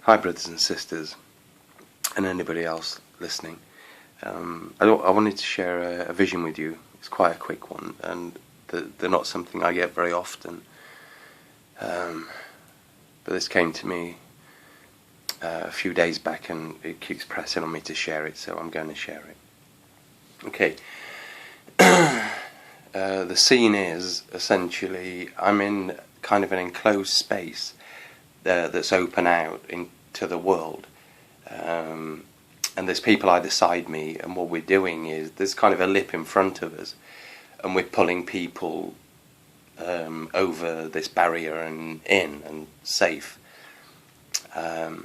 Hi, brothers and sisters, and anybody else listening. I wanted to share a vision with you. It's quite a quick one, and they're not something I get very often. But this came to me a few days back, and it keeps pressing on me to share it, so I'm going to share it. Okay. The scene is essentially I'm in kind of an enclosed space that's open out into the world, and there's people either side me, and what we're doing is there's kind of a lip in front of us, and we're pulling people over this barrier and in and safe. Now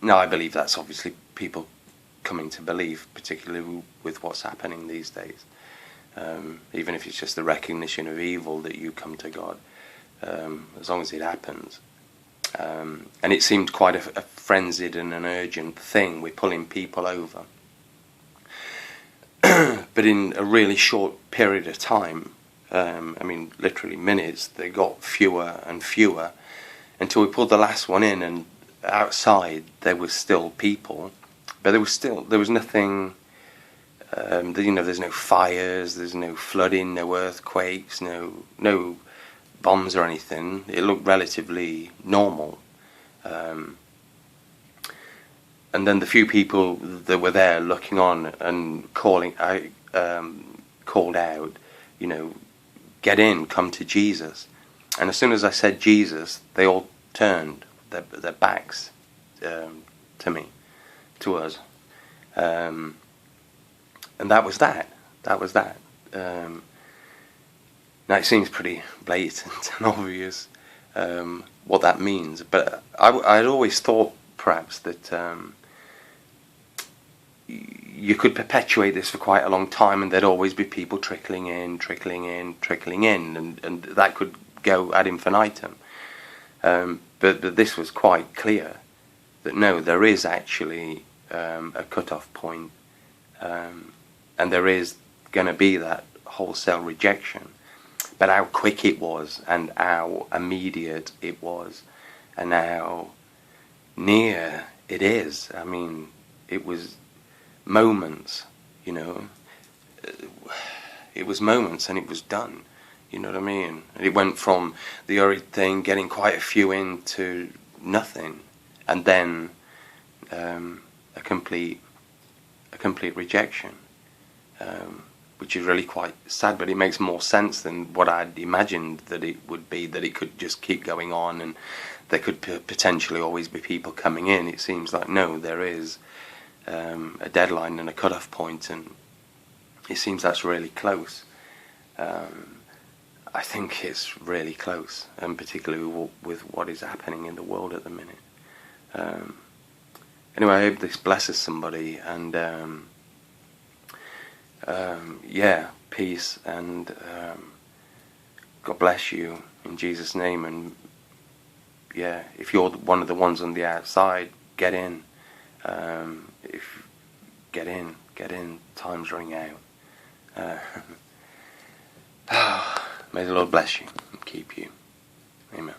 I believe that's obviously people coming to believe, particularly with what's happening these days. Even if it's just the recognition of evil that you come to God, as long as it happens. And it seemed quite a frenzied and an urgent thing. We're pulling people over. But in a really short period of time, literally minutes, they got fewer and fewer until we pulled the last one in, and outside there was still people, but there was nothing. There's no fires, there's no flooding, no earthquakes, no bombs or anything. It looked relatively normal. And then the few people that were there looking on and called out, get in, come to Jesus. And as soon as I said Jesus, they all turned their backs to me, to us. And that was that. Now it seems pretty blatant and obvious what that means, but I'd always thought perhaps that you could perpetuate this for quite a long time, and there'd always be people trickling in, and that could go ad infinitum. But this was quite clear that no, there is actually a cut-off point, and there is going to be that wholesale rejection. But how quick it was, and how immediate it was, and how near it is. I mean, it was moments, It was moments, and it was done. You know what I mean? It went from the horrid thing, getting quite a few in, to nothing, and then a complete rejection. Which is really quite sad, but it makes more sense than what I'd imagined that it would be, that it could just keep going on and there could potentially always be people coming in. It seems like, no, there is a deadline and a cut-off point, and it seems that's really close. I think it's really close, and particularly with what is happening in the world at the minute. Anyway, I hope this blesses somebody, and peace, and God bless you in Jesus' name. And if you're one of the ones on the outside, get in. Get in. Time's running out. May the Lord bless you and keep you. Amen.